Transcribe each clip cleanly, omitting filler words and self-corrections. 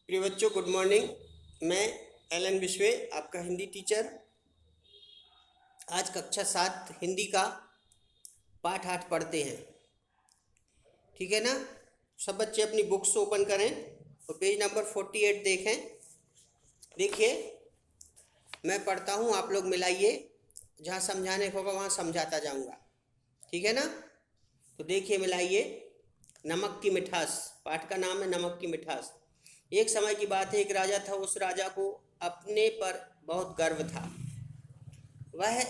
प्रिय बच्चों, good morning. मैं एलन विश्वे, आपका हिंदी टीचर। आज कक्षा 7 हिंदी का पाठ 8 पढ़ते हैं। ठीक है ना? सब बच्चे अपनी बुक्स ओपन करें और पेज नंबर 48 देखें। देखिए, मैं पढ़ता हूँ, आप लोग मिलाइए। जहाँ समझाने को होगा वहाँ समझाता जाऊँगा। ठीक है ना? तो देखिए, मिलाइए। नमक की मिठास, पाठ का नाम है नमक की मिठास। एक समय की बात है, एक राजा था। उस राजा को अपने पर बहुत गर्व था। वह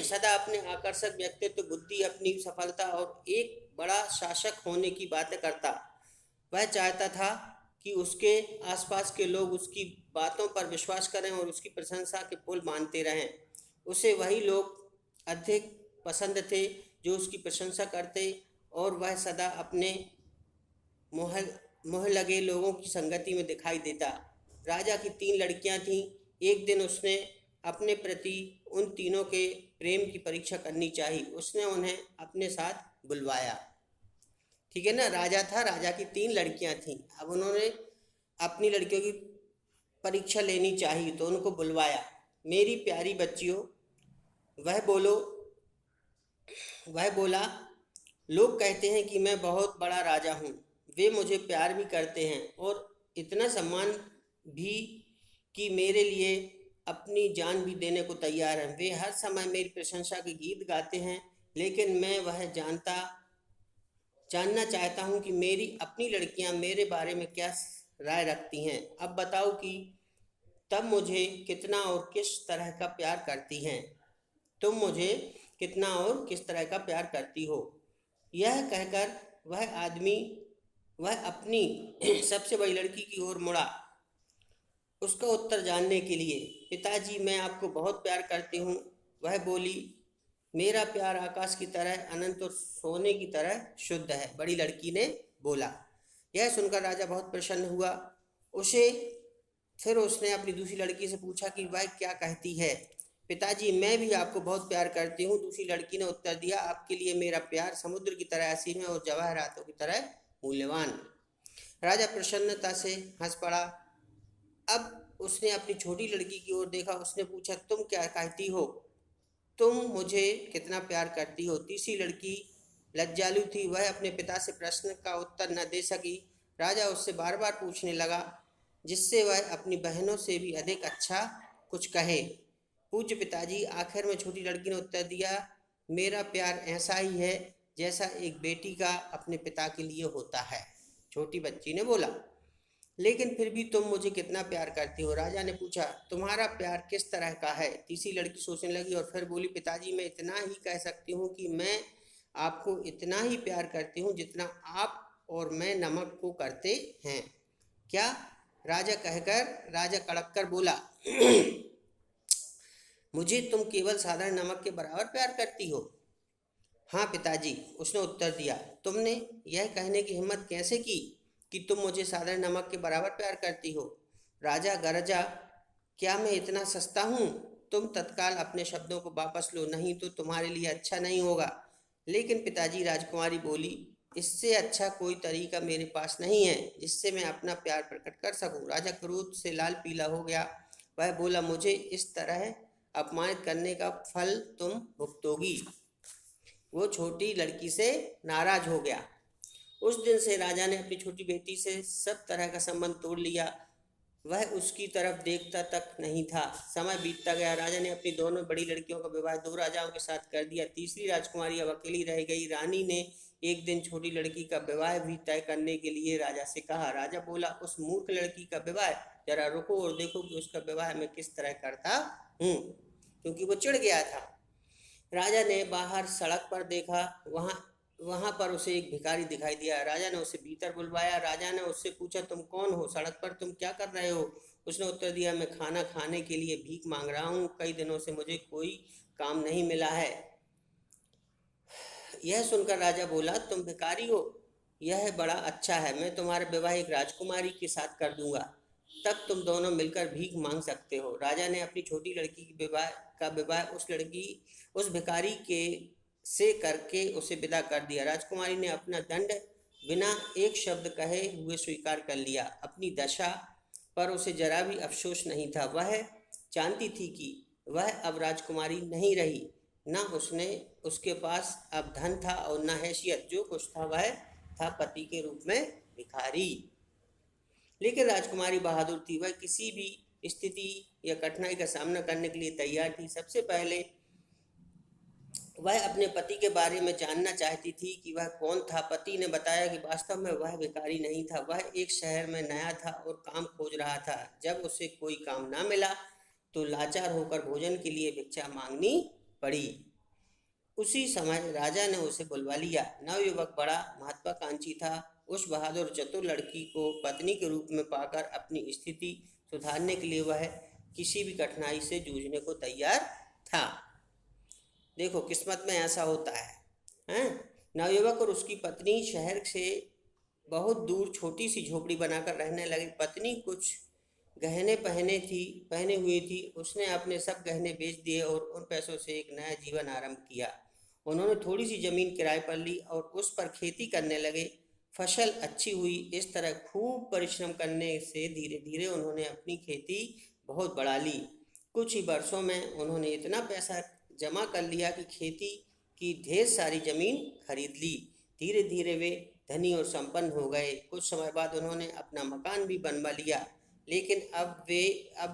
सदा अपने आकर्षक व्यक्तित्व, बुद्धि, अपनी सफलता और एक बड़ा शासक होने की बातें करता। वह चाहता था कि उसके आसपास के लोग उसकी बातों पर विश्वास करें और उसकी प्रशंसा के पुल बांधते रहें। उसे वही लोग अधिक पसंद थे जो उसकी प्रशंसा करते, और वह सदा अपने मोह मोह लगे लोगों की संगति में दिखाई देता। राजा की 3 लड़कियां थीं। एक दिन उसने अपने प्रति उन तीनों के प्रेम की परीक्षा करनी चाहिए। उसने उन्हें अपने साथ बुलवाया। ठीक है ना? राजा था, राजा की 3 लड़कियां थीं। अब उन्होंने अपनी लड़कियों की परीक्षा लेनी चाहिए तो उनको बुलवाया। मेरी प्यारी बच्चियों, वह बोलो वह बोला, लोग कहते हैं कि मैं बहुत बड़ा राजा हूँ। वे मुझे प्यार भी करते हैं और इतना सम्मान भी कि मेरे लिए अपनी जान भी देने को तैयार हैं। वे हर समय मेरी प्रशंसा के गीत गाते हैं, लेकिन मैं वह जानना चाहता हूँ कि मेरी अपनी लड़कियाँ मेरे बारे में क्या राय रखती हैं। अब बताओ कि तब मुझे कितना और किस तरह का प्यार करती हैं। तुम मुझे कितना और किस तरह का प्यार करती हो। यह कहकर वह अपनी सबसे बड़ी लड़की की ओर मुड़ा, उसका उत्तर जानने के लिए। पिताजी, मैं आपको बहुत प्यार करती हूँ, वह बोली। मेरा प्यार आकाश की तरह अनंत और सोने की तरह शुद्ध है, बड़ी लड़की ने बोला। यह सुनकर राजा बहुत प्रसन्न हुआ। उसे फिर उसने अपनी दूसरी लड़की से पूछा कि वह क्या कहती है। पिताजी, मैं भी आपको बहुत प्यार करती हूँ, दूसरी लड़की ने उत्तर दिया। आपके लिए मेरा प्यार समुद्र की तरह असीम है और जवाहरातों की तरह मूल्यवान। राजा प्रसन्नता से हंस पड़ा। अब उसने अपनी छोटी लड़की की ओर देखा। उसने पूछा, तुम क्या कहती हो? तुम मुझे कितना प्यार करती हो? तीसरी लड़की लज्जालु थी, वह अपने पिता से प्रश्न का उत्तर न दे सकी। राजा उससे बार बार पूछने लगा, जिससे वह अपनी बहनों से भी अधिक अच्छा कुछ कहे। पूज्य पिताजी, आखिर में छोटी लड़की ने उत्तर दिया, मेरा प्यार ऐसा ही है जैसा एक बेटी का अपने पिता के लिए होता है। छोटी बच्ची ने बोला, लेकिन फिर भी तुम मुझे कितना प्यार करती हो? राजा ने पूछा, तुम्हारा प्यार किस तरह का है? तीसरी लड़की सोचने लगी और फिर बोली, पिताजी, मैं इतना ही कह सकती हूँ कि मैं आपको इतना ही प्यार करती हूँ जितना आप और मैं नमक को करते हैं। क्या? राजा कड़क कर बोला, मुझे तुम केवल साधारण नमक के बराबर प्यार करती हो? हाँ पिताजी, उसने उत्तर दिया। तुमने यह कहने की हिम्मत कैसे की कि तुम मुझे साधारण नमक के बराबर प्यार करती हो? राजा गरजा, क्या मैं इतना सस्ता हूँ? तुम तत्काल अपने शब्दों को वापस लो, नहीं तो तुम्हारे लिए अच्छा नहीं होगा। लेकिन पिताजी, राजकुमारी बोली, इससे अच्छा कोई तरीका मेरे पास नहीं है जिससे मैं अपना प्यार प्रकट कर सकूं। राजा क्रोध से लाल पीला हो गया। वह बोला, मुझे इस तरह अपमानित करने का फल तुम भुगतोगी। वो छोटी लड़की से नाराज हो गया। उस दिन से राजा ने अपनी छोटी बेटी से सब तरह का संबंध तोड़ लिया। वह उसकी तरफ देखता तक नहीं था। समय बीतता गया। राजा ने अपनी दोनों बड़ी लड़कियों का विवाह 2 राजाओं के साथ कर दिया। तीसरी राजकुमारी अब अकेली रह गई। रानी ने एक दिन छोटी लड़की का विवाह भी तय करने के लिए राजा से कहा। राजा बोला, उस मूर्ख लड़की का विवाह? जरा रुको और देखो कि उसका विवाह मैं किस तरह करता हूँ। क्योंकि वो चिढ़ गया था। राजा ने बाहर सड़क पर देखा। वहाँ वहाँ पर उसे एक भिखारी दिखाई दिया। राजा ने उसे भीतर बुलवाया। राजा ने उससे पूछा, तुम कौन हो? सड़क पर तुम क्या कर रहे हो? उसने उत्तर दिया, मैं खाना खाने के लिए भीख मांग रहा हूँ। कई दिनों से मुझे कोई काम नहीं मिला है। यह सुनकर राजा बोला, तुम भिखारी हो? यह बड़ा अच्छा है। मैं तुम्हारा विवाह एक राजकुमारी के साथ कर दूंगा। तब तुम दोनों मिलकर भीख मांग सकते हो। राजा ने अपनी छोटी लड़की की विवाह उस भिखारी के से करके उसे विदा कर दिया। राजकुमारी ने अपना दंड बिना एक शब्द कहे हुए स्वीकार कर लिया। अपनी दशा पर उसे जरा भी अफसोस नहीं था। वह जानती थी कि वह अब राजकुमारी नहीं रही। न उसके पास अब धन था और न हैसियत। जो कुछ था वह था पति के रूप में भिखारी। लेकिन राजकुमारी बहादुर थी। वह किसी भी स्थिति या कठिनाई का सामना करने के लिए तैयार थी। सबसे पहले वह अपने पति के बारे में जानना चाहती थी कि वह कौन था। पति ने बताया कि वास्तव में वह भिखारी नहीं था। वह एक शहर में नया था और काम खोज रहा था। जब उसे कोई काम ना मिला तो लाचार होकर भोजन के लिए भिक्षा मांगनी पड़ी। उसी समय राजा ने उसे बुलवा लिया। नवयुवक बड़ा महत्वाकांक्षी था। उस बहादुर चतुर लड़की को पत्नी के रूप में पाकर अपनी स्थिति सुधारने के लिए वह किसी भी कठिनाई से जूझने को तैयार था। देखो, किस्मत में ऐसा होता है, हैं? नवयुवक और उसकी पत्नी शहर से बहुत दूर छोटी सी झोपड़ी बनाकर रहने लगे। पत्नी कुछ गहने पहने हुई थी। उसने अपने सब गहने बेच दिए और उन पैसों से एक नया जीवन आरंभ किया। उन्होंने थोड़ी सी जमीन किराए पर ली और उस पर खेती करने लगे। फसल अच्छी हुई। इस तरह खूब परिश्रम करने से धीरे धीरे उन्होंने अपनी खेती बहुत बढ़ा ली। कुछ ही वर्षों में उन्होंने इतना पैसा जमा कर लिया कि खेती की ढेर सारी जमीन खरीद ली। धीरे धीरे वे धनी और संपन्न हो गए। कुछ समय बाद उन्होंने अपना मकान भी बनवा लिया। लेकिन अब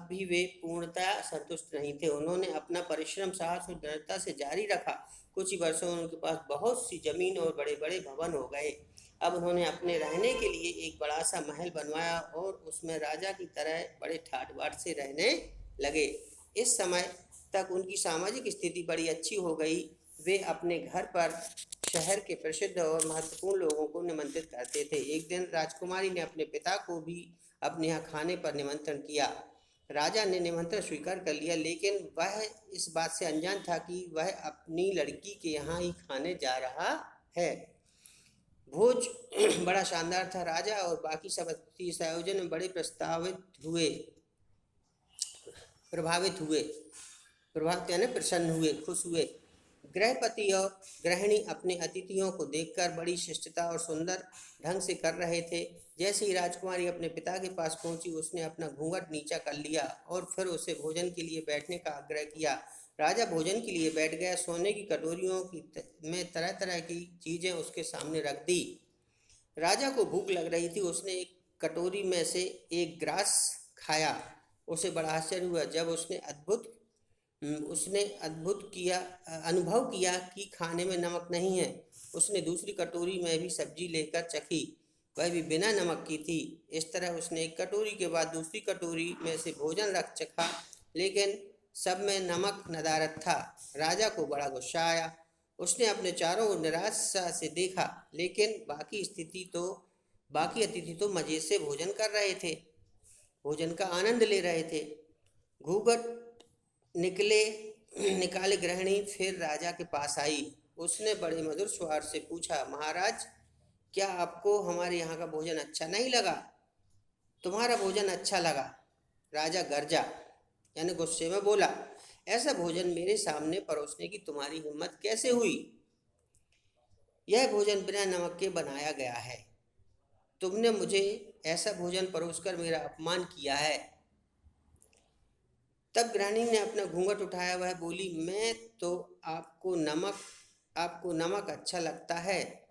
भी वे पूर्णतः संतुष्ट नहीं थे। उन्होंने अपना परिश्रम, साहस और दृढ़ता से जारी रखा। कुछ ही वर्षों में उनके पास बहुत सी जमीन और बड़े बड़े भवन हो गए। अब उन्होंने अपने रहने के लिए एक बड़ा सा महल बनवाया और उसमें राजा की तरह बड़े ठाट बाट से रहने लगे। इस समय तक उनकी सामाजिक स्थिति बड़ी अच्छी हो गई। वे अपने घर पर शहर के प्रसिद्ध और महत्वपूर्ण लोगों को निमंत्रित करते थे। एक दिन राजकुमारी ने अपने पिता को भी अपने यहाँ खाने पर निमंत्रण किया। राजा ने निमंत्रण स्वीकार कर लिया, लेकिन वह इस बात से अनजान था कि वह अपनी लड़की के यहाँ ही खाने जा रहा है। भोज बड़ा शानदार था। राजा और बाकी सब अतिथि इस आयोजन में बड़े प्रभावित यानी प्रसन्न हुए, खुश हुए। गृहपति और गृहिणी अपने अतिथियों को देखकर बड़ी शिष्टता और सुंदर ढंग से कर रहे थे। जैसे ही राजकुमारी अपने पिता के पास पहुंची, उसने अपना घूंघट नीचा कर लिया और फिर उसे भोजन के लिए बैठने का आग्रह किया। राजा भोजन के लिए बैठ गया। सोने की कटोरियों में तरह तरह की चीजें उसके सामने रख दी। राजा को भूख लग रही थी। उसने एक कटोरी में से एक ग्रास खाया। उसे बड़ा आश्चर्य हुआ जब उसने अनुभव किया कि खाने में नमक नहीं है। उसने दूसरी कटोरी में भी सब्जी लेकर चखी। वह भी बिना नमक की थी। इस तरह उसने एक कटोरी के बाद दूसरी कटोरी में से भोजन रख चखा, लेकिन सब में नमक नदारद था। राजा को बड़ा गुस्सा आया। उसने अपने चारों ओर निराशा से देखा, लेकिन बाकी अतिथि तो मजे से भोजन कर रहे थे, भोजन का आनंद ले रहे थे। घूंघट निकाले गृहिणी फिर राजा के पास आई। उसने बड़े मधुर स्वर से पूछा, महाराज, क्या आपको हमारे यहाँ का भोजन अच्छा नहीं लगा? तुम्हारा भोजन अच्छा लगा। राजा गरजा यानी गुस्से में बोला, ऐसा भोजन मेरे सामने परोसने की तुम्हारी हिम्मत कैसे हुई? यह भोजन बिना नमक के बनाया गया है। तुमने मुझे ऐसा भोजन परोसकर मेरा अपमान किया है। तब गृहिणी ने अपना घूंघट उठाया। वह बोली, मैं तो आपको नमक अच्छा लगता है।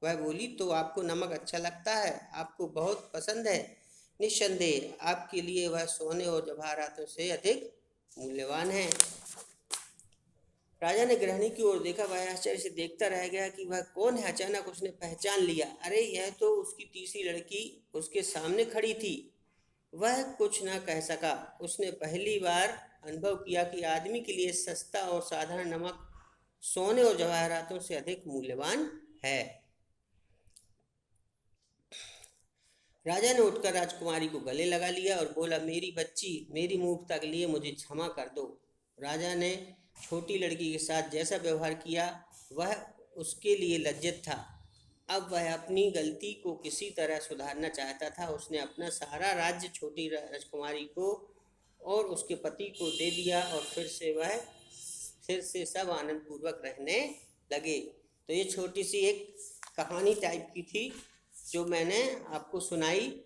वह बोली, तो आपको नमक अच्छा लगता है, आपको बहुत पसंद है। निस्संदेह आपके लिए वह सोने और जवाहरातों से अधिक मूल्यवान है। राजा ने गृहिणी की ओर देखा। वह आश्चर्य से देखता रह गया कि वह कौन है। अचानक उसने पहचान लिया। अरे, यह तो उसकी तीसरी लड़की उसके सामने खड़ी थी। वह कुछ न कह सका। उसने पहली बार अनुभव किया कि आदमी के लिए सस्ता और साधारण नमक सोने और जवाहरातों से अधिक मूल्यवान है। राजा ने उठकर राजकुमारी को गले लगा लिया और बोला, मेरी बच्ची, मेरी मूर्खता के लिए मुझे क्षमा कर दो। राजा ने छोटी लड़की के साथ जैसा व्यवहार किया वह उसके लिए लज्जित था। अब वह अपनी गलती को किसी तरह सुधारना चाहता था। उसने अपना सारा राज्य छोटी राजकुमारी को और उसके पति को दे दिया और फिर से सब आनंद पूर्वक रहने लगे। तो ये छोटी सी एक कहानी टाइप की थी जो मैंने आपको सुनाई।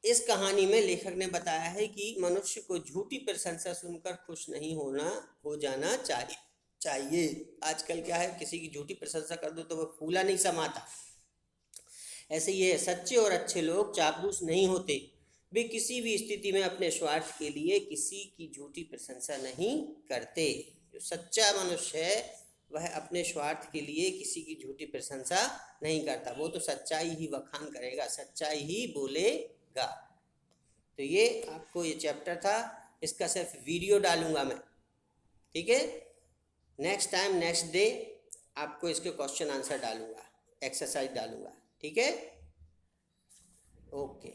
इस कहानी में लेखक ने बताया है कि मनुष्य को झूठी प्रशंसा सुनकर खुश नहीं हो जाना चाहिए। आजकल क्या है, किसी की झूठी प्रशंसा कर दो तो वह फूला नहीं समाता। ऐसे ये सच्चे और अच्छे लोग चापलूस नहीं होते। वे किसी भी स्थिति में अपने स्वार्थ के लिए किसी की झूठी प्रशंसा नहीं करते। जो सच्चा मनुष्य है वह अपने स्वार्थ के लिए किसी की झूठी प्रशंसा नहीं करता। वो तो सच्चाई ही बखान करेगा, सच्चाई ही बोलेगा। तो ये आपको ये चैप्टर था, इसका सिर्फ वीडियो डालूंगा मैं, ठीक है। नेक्स्ट टाइम नेक्स्ट डे आपको इसके क्वेश्चन आंसर डालूंगा, एक्सरसाइज डालूंगा, ठीक है। ओके।